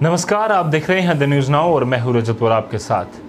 नमस्कार, आप देख रहे हैं द न्यूज़ नाउ और मैं हूं रजतपुर आपके साथ।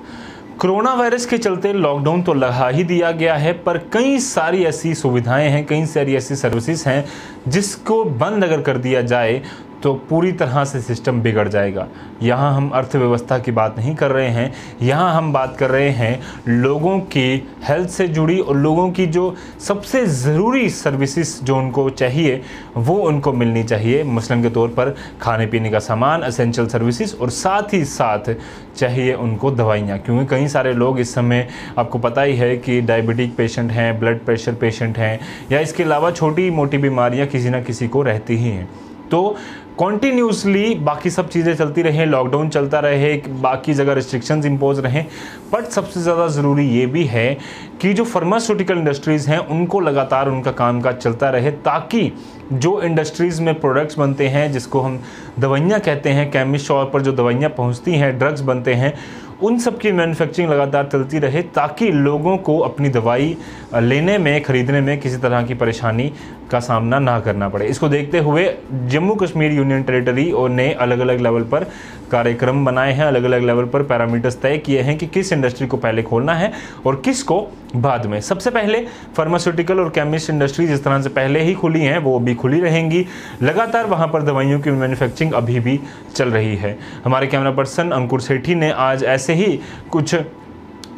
कोरोना वायरस के चलते लॉकडाउन तो लगा ही दिया गया है, पर कई सारी ऐसी सुविधाएं हैं, कई सारी ऐसी सर्विसेज हैं जिसको बंद अगर कर दिया जाए तो पूरी तरह से सिस्टम बिगड़ जाएगा। यहाँ हम अर्थव्यवस्था की बात नहीं कर रहे हैं, यहाँ हम बात कर रहे हैं लोगों की हेल्थ से जुड़ी और लोगों की जो सबसे ज़रूरी सर्विसेज जो उनको चाहिए वो उनको मिलनी चाहिए। मसलन के तौर पर खाने पीने का सामान, एसेंशियल सर्विसेज और साथ ही साथ चाहिए उनको दवाइयाँ, क्योंकि कई सारे लोग इस समय आपको पता ही है कि डायबिटिक पेशेंट हैं, ब्लड प्रेशर पेशेंट हैं या इसके अलावा छोटी मोटी बीमारियाँ किसी ना किसी को रहती ही हैं। तो कॉन्टीन्यूसली बाकी सब चीज़ें चलती रहें, लॉकडाउन चलता रहे, बाकी जगह रिस्ट्रिक्शंस इंपोज रहें, बट सबसे ज़्यादा ज़रूरी ये भी है कि जो फार्मास्यूटिकल इंडस्ट्रीज़ हैं उनको लगातार उनका कामकाज चलता रहे, ताकि जो इंडस्ट्रीज़ में प्रोडक्ट्स बनते हैं जिसको हम दवाइयाँ कहते हैं, केमिस्ट शॉप पर जो दवाइयाँ पहुँचती हैं, ड्रग्स बनते हैं, उन सब की मैन्युफैक्चरिंग लगातार चलती रहे ताकि लोगों को अपनी दवाई लेने में, ख़रीदने में किसी तरह की परेशानी का सामना ना करना पड़े। इसको देखते हुए जम्मू कश्मीर यूनियन टेरिटरी और ने अलग अलग लेवल पर कार्यक्रम बनाए हैं, अलग अलग लेवल पर पैरामीटर्स तय किए हैं कि किस इंडस्ट्री को पहले खोलना है और किस को बाद में। सबसे पहले फार्मास्यूटिकल और केमिस्ट इंडस्ट्री जिस तरह से पहले ही खुली हैं वो भी खुली रहेंगी। लगातार वहाँ पर दवाइयों की मैन्युफैक्चरिंग अभी भी चल रही है। हमारे कैमरा पर्सन अंकुर सेठी ने आज ऐसे ही कुछ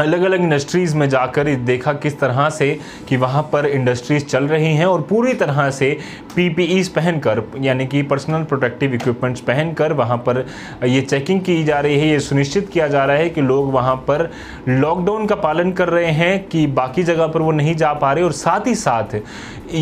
अलग अलग इंडस्ट्रीज़ में जाकर देखा किस तरह से कि वहाँ पर इंडस्ट्रीज़ चल रही हैं और पूरी तरह से PPEs पहनकर, यानी कि पर्सनल प्रोटेक्टिव इक्विपमेंट्स पहनकर वहाँ पर ये चेकिंग की जा रही है। ये सुनिश्चित किया जा रहा है कि लोग वहाँ पर लॉकडाउन का पालन कर रहे हैं, कि बाकी जगह पर वो नहीं जा पा रहे, और साथ ही साथ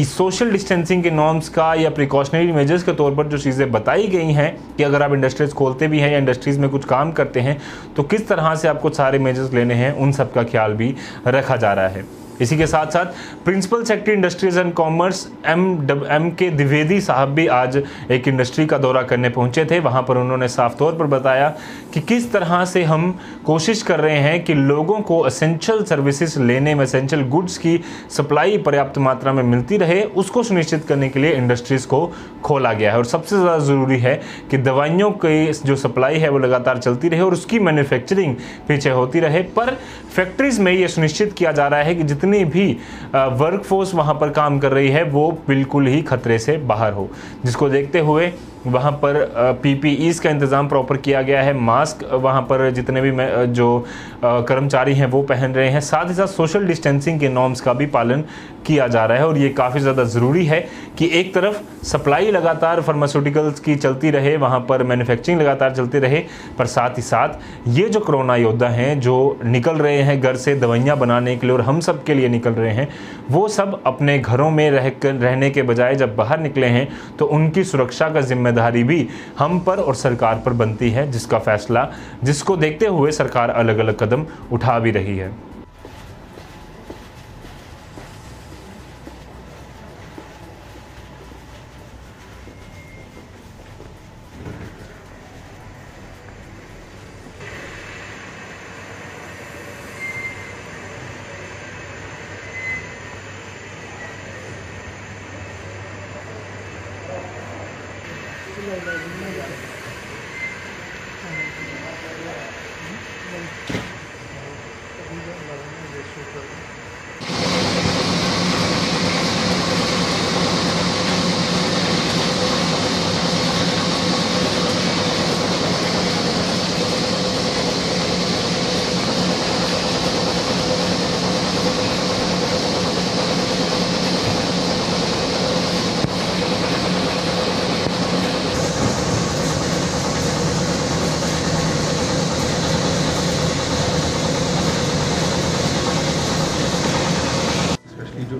सोशल डिस्टेंसिंग के नॉर्म्स का या प्रिकॉशनरी मेजर्स के तौर पर जो चीज़ें बताई गई हैं कि अगर आप इंडस्ट्रीज़ खोलते भी हैं या इंडस्ट्रीज़ में कुछ काम करते हैं तो किस तरह से आपको सारे मेजर्स लेने हैं, उन सब का ख्याल भी रखा जा रहा है। इसी के साथ साथ principal secretary industries and commerce M K Dwivedi साहब भी आज एक इंडस्ट्री का दौरा करने पहुंचे थे। वहां पर उन्होंने साफ तौर पर बताया कि किस तरह से हम कोशिश कर रहे हैं कि लोगों को एसेंशियल सर्विसेज लेने में, एसेंशियल गुड्स की सप्लाई पर्याप्त मात्रा में मिलती रहे, उसको सुनिश्चित करने के लिए इंडस्ट्रीज़ को खोला गया है। और सबसे ज़्यादा ज़रूरी है कि दवाइयों की जो सप्लाई है वो लगातार चलती रहे और उसकी मैन्युफैक्चरिंग पीछे होती रहे। पर फैक्ट्रीज़ में ये सुनिश्चित किया जा रहा है कि जितनी भी वर्कफोर्स वहां पर काम कर रही है वो बिल्कुल ही खतरे से बाहर हो, जिसको देखते हुए वहाँ पर PPEs का इंतज़ाम प्रॉपर किया गया है। मास्क वहाँ पर जितने भी जो कर्मचारी हैं वो पहन रहे हैं, साथ ही साथ सोशल डिस्टेंसिंग के नॉर्म्स का भी पालन किया जा रहा है। और ये काफ़ी ज़्यादा ज़रूरी है कि एक तरफ सप्लाई लगातार फार्मास्यूटिकल्स की चलती रहे, वहाँ पर मैन्युफैक्चरिंग लगातार चलती रहे, पर साथ ही साथ ये जो कोरोना योद्धा हैं जो निकल रहे हैं घर से दवाइयाँ बनाने के लिए और हम सब के लिए निकल रहे हैं, वो सब अपने घरों में रहने के बजाय जब बाहर निकले हैं तो उनकी सुरक्षा का जिम्मेदारी भी हम पर और सरकार पर बनती है, जिसको देखते हुए सरकार अलग अलग कदम उठा भी रही है।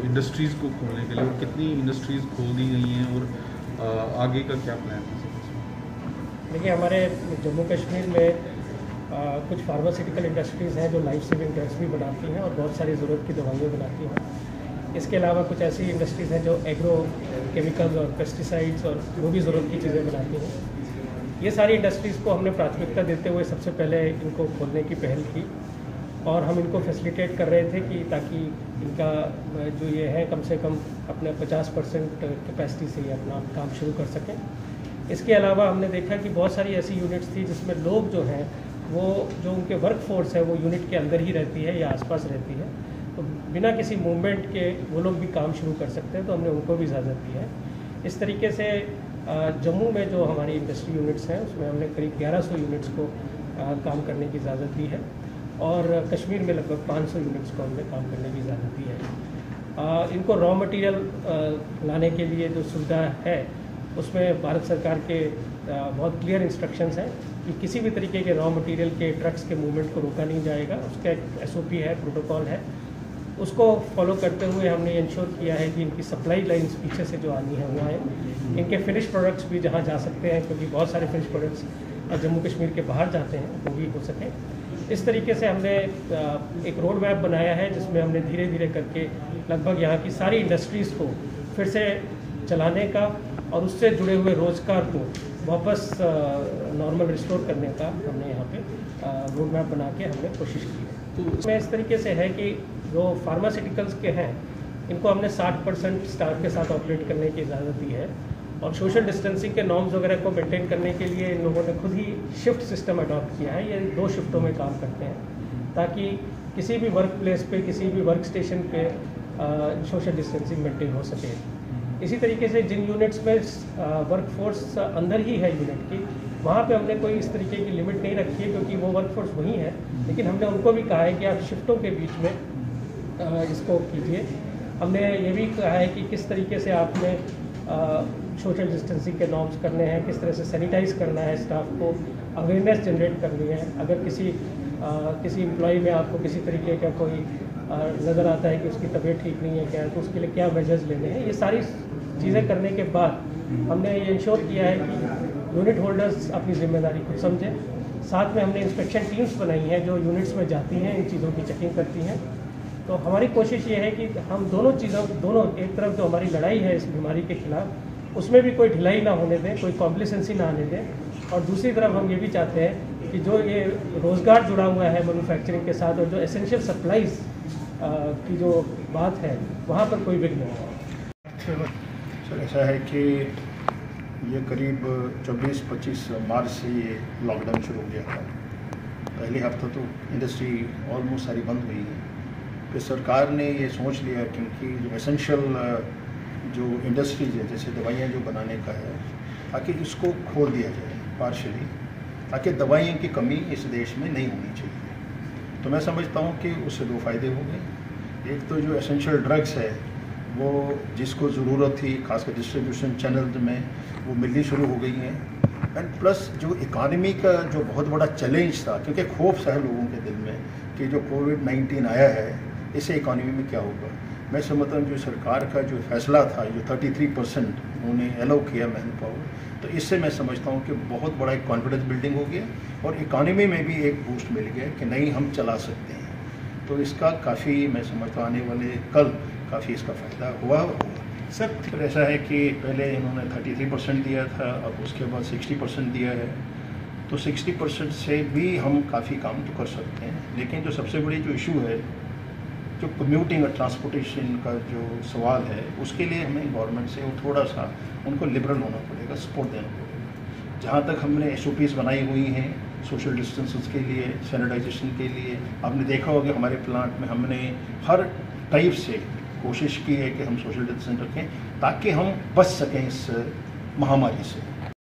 इंडस्ट्रीज़ को खोलने के लिए, और कितनी इंडस्ट्रीज़ खोल दी गई हैं और आगे का क्या प्लान है? देखिए, हमारे जम्मू कश्मीर में कुछ फार्मास्यूटिकल इंडस्ट्रीज़ हैं जो लाइफ सेविंग ड्रग्स भी बनाती हैं और बहुत सारी ज़रूरत की दवाइयाँ बनाती हैं। इसके अलावा कुछ ऐसी इंडस्ट्रीज़ हैं जो एग्रो केमिकल्स और पेस्टिसाइड्स और वो भी ज़रूरत की चीज़ें बनाती हैं। ये सारी इंडस्ट्रीज़ को हमने प्राथमिकता देते हुए सबसे पहले इनको खोलने की पहल की और हम इनको फैसिलिटेट कर रहे थे कि ताकि इनका जो ये है कम से कम अपने 50% कैपेसिटी से ही अपना काम शुरू कर सकें। इसके अलावा हमने देखा कि बहुत सारी ऐसी यूनिट्स थी जिसमें लोग जो हैं वो जो उनके वर्क फोर्स है वो यूनिट के अंदर ही रहती है या आसपास रहती है, तो बिना किसी मूवमेंट के वो लोग भी काम शुरू कर सकते हैं, तो हमने उनको भी इजाज़त दी है। इस तरीके से जम्मू में जो हमारी इंडस्ट्री यूनिट्स हैं उसमें हमने करीब 1100 यूनिट्स को काम करने की इजाज़त दी है और कश्मीर में लगभग 500 यूनिट्स को हमने काम करने की इजाज़त दी है। इनको रॉ मटेरियल लाने के लिए जो सुविधा है उसमें भारत सरकार के बहुत क्लियर इंस्ट्रक्शंस हैं कि किसी भी तरीके के रॉ मटेरियल के ट्रक्स के मूवमेंट को रोका नहीं जाएगा। उसका एक SOP है, प्रोटोकॉल है, उसको फॉलो करते हुए हमने इंश्योर किया है कि इनकी सप्लाई लाइंस पीछे से जो आनी है वो आए, इनके फिनिश प्रोडक्ट्स भी जहाँ जा सकते हैं, क्योंकि बहुत सारे फिनिश प्रोडक्ट्स जम्मू कश्मीर के बाहर जाते हैं, वो भी हो सके। इस तरीके से हमने एक रोड मैप बनाया है जिसमें हमने धीरे धीरे करके लगभग यहाँ की सारी इंडस्ट्रीज़ को फिर से चलाने का और उससे जुड़े हुए रोज़गार को वापस नॉर्मल रिस्टोर करने का हमने यहाँ पे रोड मैप बना के हमने कोशिश की है। तो इसमें इस तरीके से है कि जो फार्मास्यूटिकल्स के हैं इनको हमने 60% स्टाफ के साथ ऑपरेट करने की इजाज़त दी है और सोशल डिस्टेंसिंग के नॉर्म्स वगैरह को मेंटेन करने के लिए इन लोगों ने खुद ही शिफ्ट सिस्टम अडॉप्ट किया है। ये 2 शिफ्टों में काम करते हैं ताकि किसी भी वर्क प्लेस पे, किसी भी वर्क स्टेशन पे सोशल डिस्टेंसिंग मेंटेन हो सके। इसी तरीके से जिन यूनिट्स में वर्कफोर्स अंदर ही है यूनिट की, वहाँ पे हमने कोई इस तरीके की लिमिट नहीं रखी है क्योंकि वो वर्कफोर्स वही है, लेकिन हमने उनको भी कहा है कि आप शिफ्टों के बीच में इसको कीजिए। हमने ये भी कहा है कि किस तरीके से आपने सोशल डिस्टेंसिंग के नॉर्म्स करने हैं, किस तरह से सैनिटाइज़ करना है, स्टाफ को अवेयरनेस जनरेट करनी है। अगर किसी एम्प्लॉई में आपको किसी तरीके का कोई नज़र आता है कि उसकी तबीयत ठीक नहीं है क्या, तो उसके लिए क्या मेजर्स लेने हैं, ये सारी चीज़ें करने के बाद हमने ये इंश्योर किया है कि यूनिट होल्डर्स अपनी जिम्मेदारी खुद समझें। साथ में हमने इंस्पेक्शन टीम्स बनाई हैं जो यूनिट्स में जाती हैं, इन चीज़ों की चेकिंग करती हैं। तो हमारी कोशिश ये है कि हम दोनों एक तरफ जो हमारी लड़ाई है इस बीमारी के खिलाफ, उसमें भी कोई ढिलाई ना होने दें, कोई कॉम्प्लिसेंसी ना आने दें, और दूसरी तरफ हम ये भी चाहते हैं कि जो ये रोज़गार जुड़ा हुआ है मैन्युफैक्चरिंग के साथ और जो एसेंशियल सप्लाईज की जो बात है वहाँ पर कोई विघ्न नहीं हो। सर ऐसा है कि ये करीब 24-25 मार्च से ये लॉकडाउन शुरू हो गया था। पहले हफ्ता तो इंडस्ट्री ऑलमोस्ट सारी बंद हुई है। फिर सरकार ने ये सोच लिया क्योंकि जो एसेंशियल जो इंडस्ट्रीज है, जैसे दवाइयाँ जो बनाने का है, ताकि इसको खोल दिया जाए पार्शली, ताकि दवाइयों की कमी इस देश में नहीं होनी चाहिए। तो मैं समझता हूँ कि उससे 2 फ़ायदे हो गए। एक तो जो एसेंशियल ड्रग्स है वो जिसको ज़रूरत थी, खासकर डिस्ट्रीब्यूशन चैनल में, वो मिलनी शुरू हो गई हैं। एंड प्लस जो इकानमी का जो बहुत बड़ा चैलेंज था, क्योंकि खौफ सा है लोगों के दिल में कि जो कोविड-19 आया है इससे इकानमी में क्या होगा। मैं समझता हूँ जो सरकार का जो फैसला था, जो 33% उन्होंने अलाउ किया मैन पावर, तो इससे मैं समझता हूँ कि बहुत बड़ा एक कॉन्फिडेंस बिल्डिंग हो गया और इकानमी में भी एक बूस्ट मिल गया कि नहीं, हम चला सकते हैं। तो इसका काफ़ी मैं समझता हूँ आने वाले कल काफ़ी इसका फ़ायदा हुआ होगा। सर फिर ऐसा है कि पहले इन्होंने 33% दिया था, अब उसके बाद 60% दिया है, तो 60% से भी हम काफ़ी काम तो कर सकते हैं। लेकिन जो सबसे बड़ी जो इशू है, जो कम्यूटिंग और ट्रांसपोर्टेशन का जो सवाल है, उसके लिए हमें गवर्नमेंट से वो थोड़ा सा उनको लिबरल होना पड़ेगा, सपोर्ट देना पड़ेगा। जहाँ तक हमने SOPs बनाई हुई हैं सोशल डिस्टेंसेस के लिए, सैनिटाइजेशन के लिए, आपने देखा होगा कि हमारे प्लांट में हमने हर टाइप से कोशिश की है कि हम सोशल डिस्टेंस रखें ताकि हम बच सकें इस महामारी से।